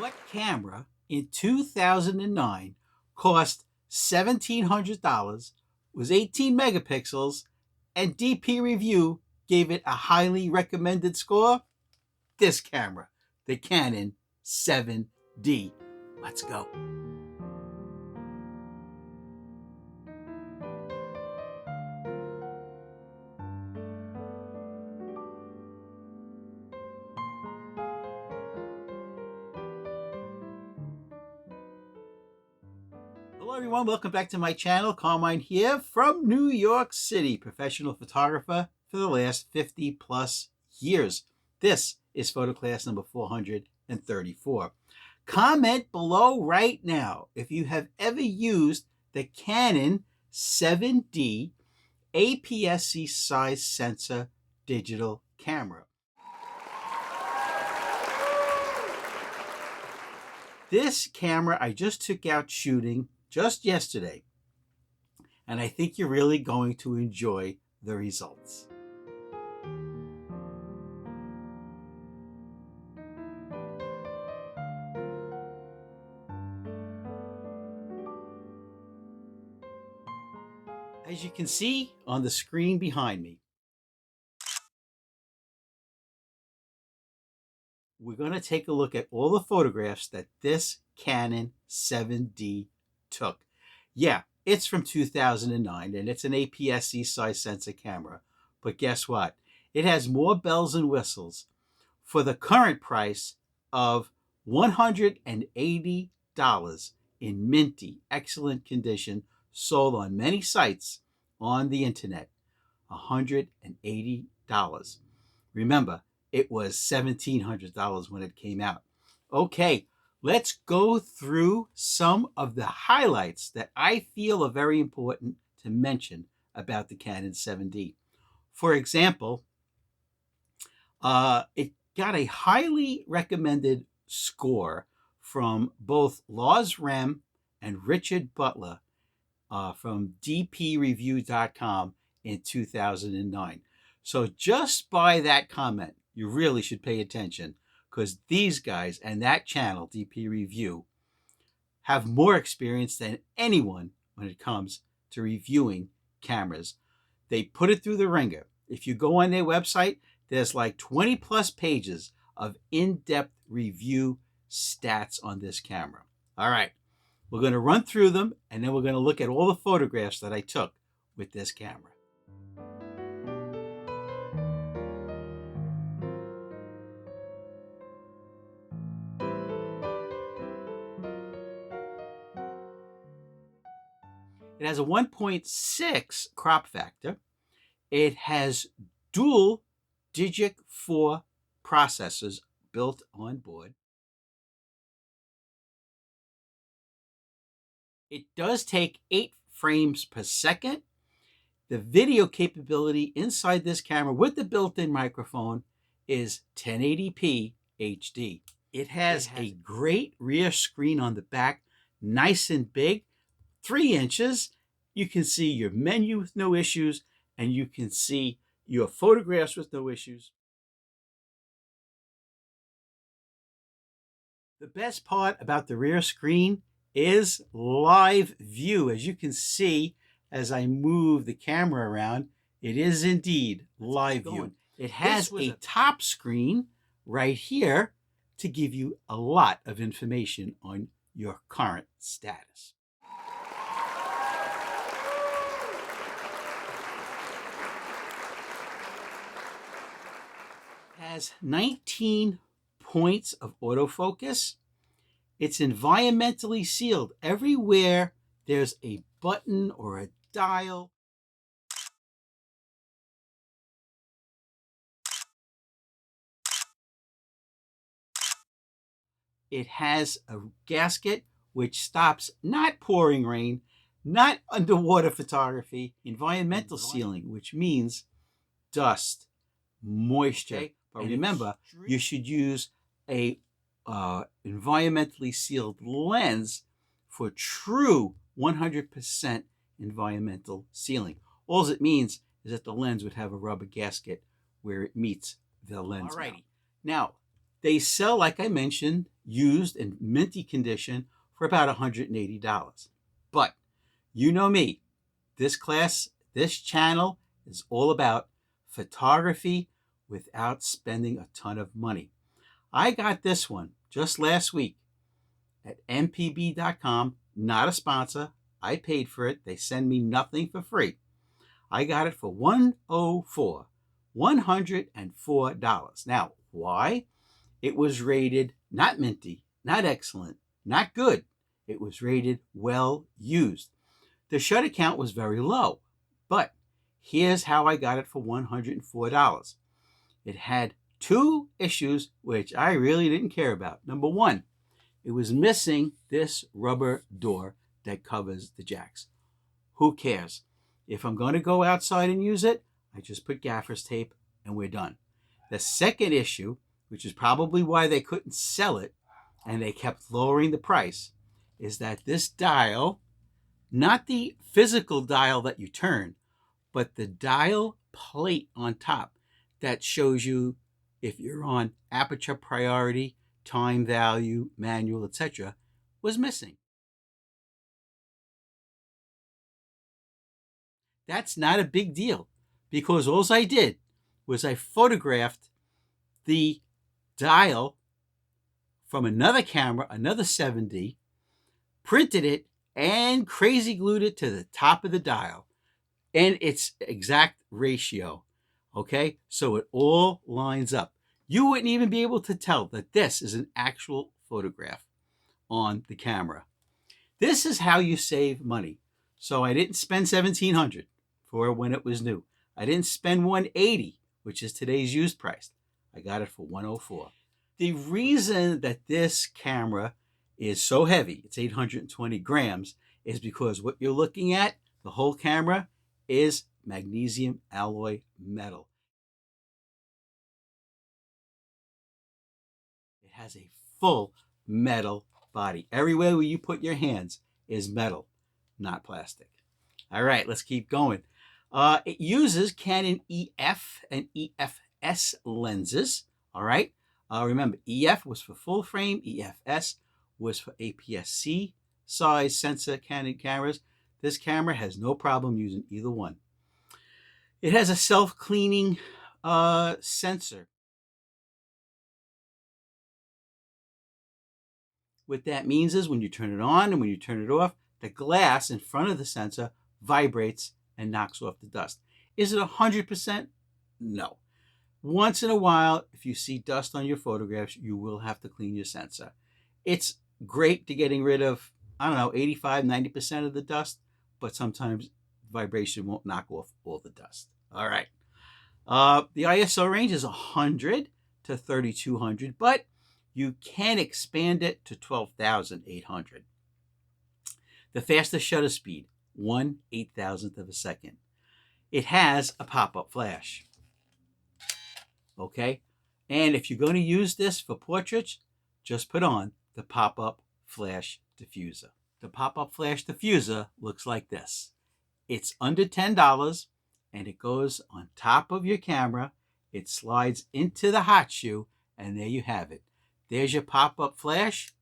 What camera in 2009 cost $1,700, was 18 megapixels, and DP Review gave it a highly recommended score? This camera, the Canon 7D. Let's go. Hello everyone, welcome back to my channel. Carmine here from New York City, professional photographer for the last 50 plus years. This is photo class number 434. Comment below right now if you have ever used the Canon 7D aps-c size sensor digital camera. This camera I just took out shooting just yesterday, and I think you're really going to enjoy the results. As you can see on the screen behind me, we're going to take a look at all the photographs that this Canon 7D took. Yeah, it's from 2009 and it's an aps-c size sensor camera, but guess what? It has more bells and whistles for the current price of $180 in minty, excellent condition, sold on many sites on the internet. $180. Remember, it was $1,700 when it came out. Okay, let's go through some of the highlights that I feel are very important to mention about the Canon 7D. For example, it got a highly recommended score from both Lars Rem and Richard Butler from dpreview.com in 2009. So just by that comment, you really should pay attention, because these guys and that channel, DP Review, have more experience than anyone when it comes to reviewing cameras. They put it through the ringer. If you go on their website, there's like 20 plus pages of in-depth review stats on this camera. All right, we're going to run through them, and then we're going to look at all the photographs that I took with this camera. It has a 1.6 crop factor. It has dual Digic 4 processors built on board. It does take 8 frames per second. The video capability inside this camera with the built-in microphone is 1080p HD. It has a great rear screen on the back, nice and big, 3 inches. You can see your menu with no issues, and you can see your photographs with no issues. The best part about the rear screen is live view. As you can see, as I move the camera around, it is indeed live view. It has a top screen right here to give you a lot of information on your current status. Has 19 points of autofocus. It's environmentally sealed. Everywhere there's a button or a dial, it has a gasket which stops not pouring rain, not underwater photography, environmental sealing, which means dust, moisture. Okay. But remember, you should use a environmentally sealed lens for true 100% environmental sealing. All it means is that the lens would have a rubber gasket where it meets the lens. Alrighty. Now, they sell, like I mentioned, used in minty condition for about $180. But you know me, this channel is all about photography without spending a ton of money. I got this one just last week at mpb.com, not a sponsor. I paid for it. They send me nothing for free. I got it for $104. Now, why? It was rated not minty, not excellent, not good. It was rated well used. The shutter count was very low, but here's how I got it for $104. It had two issues which I really didn't care about. Number one, it was missing this rubber door that covers the jacks. Who cares? If I'm going to go outside and use it, I just put gaffer's tape and we're done. The second issue, which is probably why they couldn't sell it and they kept lowering the price, is that this dial, not the physical dial that you turn, but the dial plate on top that shows you if you're on aperture priority, time value, manual, etc., was missing. That's not a big deal because all I did was I photographed the dial from another camera, another 7D, printed it, and crazy glued it to the top of the dial and its exact ratio. Okay, so it all lines up. You wouldn't even be able to tell that this is an actual photograph on the camera. This is how you save money. So I didn't spend $1,700 for when it was new. I didn't spend $180, which is today's used price. I got it for $104. The reason that this camera is so heavy, it's 820 grams, is because what you're looking at, the whole camera, is magnesium alloy metal. It has a full metal body. Everywhere where you put your hands is metal, not plastic. All right, let's keep going. It uses Canon EF and EFS lenses. All right. Remember, EF was for full frame. EFS was for aps-c size sensor Canon cameras. This camera has no problem using either one. It has a self-cleaning sensor. What that means is when you turn it on and when you turn it off, the glass in front of the sensor vibrates and knocks off the dust. Is it 100%? No. Once in a while, if you see dust on your photographs, you will have to clean your sensor. It's great to getting rid of, 85, 90% of the dust, but sometimes vibration won't knock off all the dust. All right. The ISO range is 100 to 3200, but you can expand it to 12,800. The fastest shutter speed, 1/8,000th of a second. It has a pop-up flash. Okay? And if you're going to use this for portraits, just put on the pop-up flash diffuser. The pop-up flash diffuser looks like this. It's under $10 and it goes on top of your camera. It slides into the hot shoe and there you have it. There's your pop-up flash.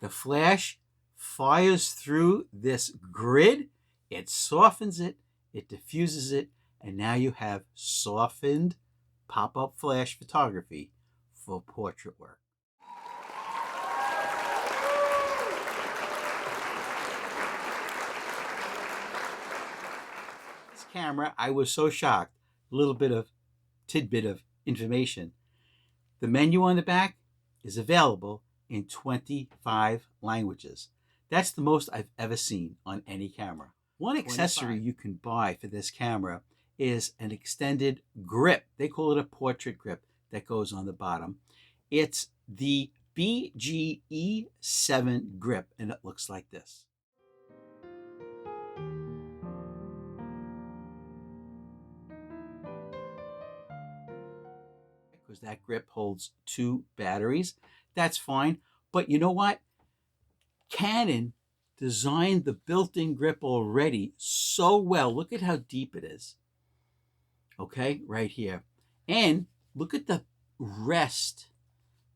The flash fires through this grid. It softens it. It diffuses it. And now you have softened pop-up flash photography for portrait work. This camera, I was so shocked. A little bit of tidbit of information. The menu on the back is available in 25 languages. That's the most I've ever seen on any camera. One accessory you can buy for this camera is an extended grip. They call it a portrait grip that goes on the bottom. It's the BGE7 grip, and it looks like this. Because that grip holds 2 batteries. That's fine. But you know what? Canon designed the built-in grip already so well. Look at how deep it is. Okay, right here. And look at the rest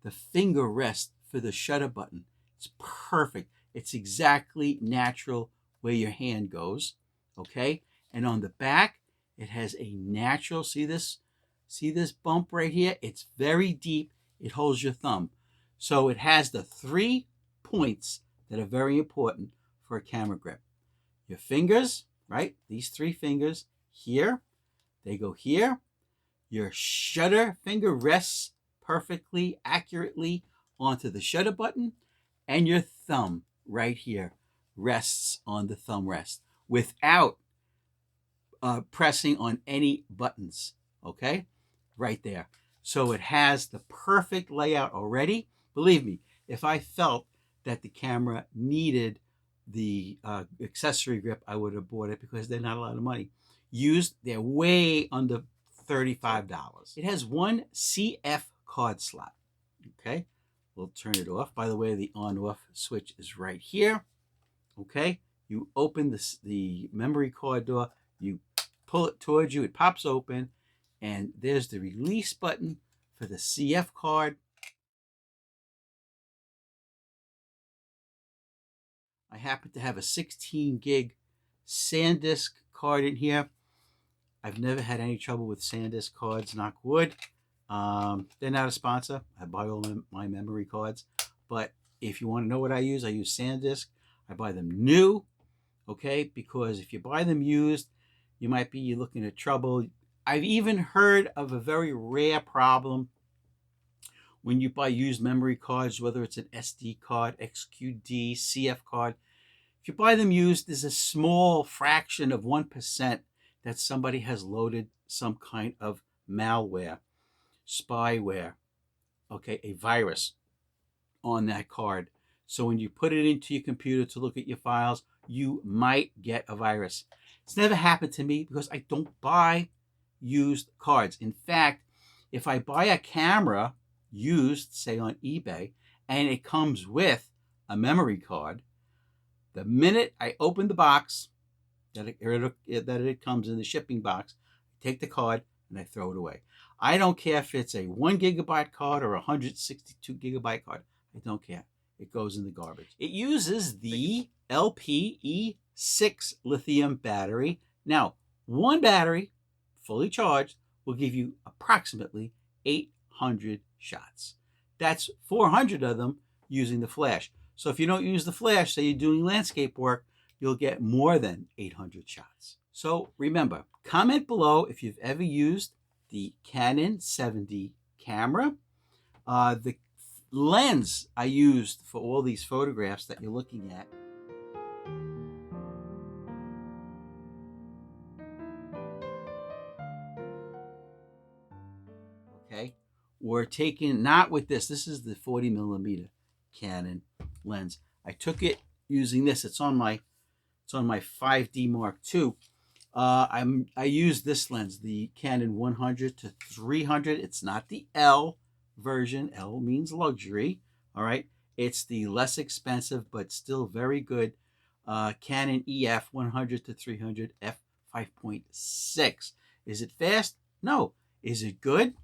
the finger rest for the shutter button. It's perfect. It's exactly natural where your hand goes, okay? And on the back, it has a natural, see this bump right here? It's very deep. It holds your thumb. So it has the 3 points that are very important for a camera grip. Your fingers, right? These 3 fingers here, they go here. Your shutter finger rests perfectly, accurately onto the shutter button, and your thumb right here rests on the thumb rest without pressing on any buttons, okay? Right there. So it has the perfect layout already. Believe me, if I felt that the camera needed the accessory grip, I would have bought it because they're not a lot of money. Used, they're way under $35. It has 1 CF card slot, okay? We'll turn it off. By the way, the on-off switch is right here, okay? You open the memory card door, you pull it towards you, it pops open, and there's the release button for the CF card. I happen to have a 16 gig SanDisk card in here. I've never had any trouble with SanDisk cards, knock wood. They're not a sponsor. I buy all my memory cards. But if you want to know what I use SanDisk. I buy them new, okay? Because if you buy them used, you might be looking at trouble. I've even heard of a very rare problem when you buy used memory cards, whether it's an SD card, XQD, CF card. If you buy them used, there's a small fraction of 1% that somebody has loaded some kind of malware, spyware, okay, a virus on that card. So when you put it into your computer to look at your files, you might get a virus. It's never happened to me because I don't buy used cards. In fact, if I buy a camera used, say on eBay, and it comes with a memory card, the minute I open the box that it comes in the shipping box, I take the card and I throw it away. I don't care if it's a 1 gigabyte card or a 162 gigabyte card. I don't care. It goes in the garbage. It uses the LPE6 lithium battery. Now, one battery, fully charged, will give you approximately 800 shots. That's 400 of them using the flash. So if you don't use the flash, say you're doing landscape work, you'll get more than 800 shots. So remember, comment below if you've ever used the Canon 7D camera. The lens I used for all these photographs that you're looking at were taken not with this. This is the 40 millimeter Canon lens. I took it using this. It's on my 5D Mark II. I use this lens, the Canon 100 to 300. It's not the L version. L means luxury. All right. It's the less expensive but still very good Canon EF 100 to 300 f5.6. Is it fast? No. Is it good?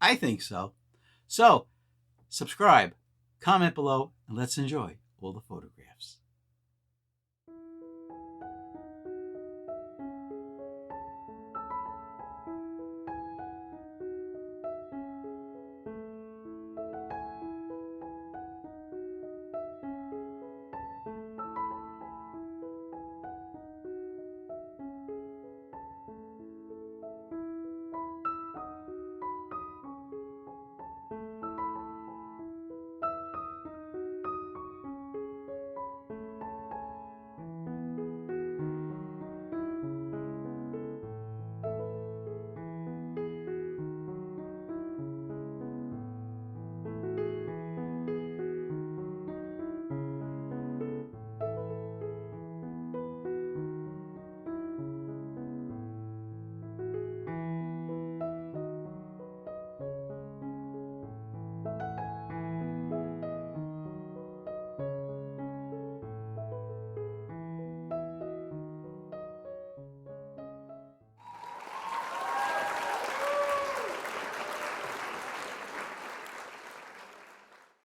I think so. So, subscribe, comment below, and let's enjoy all the photographs.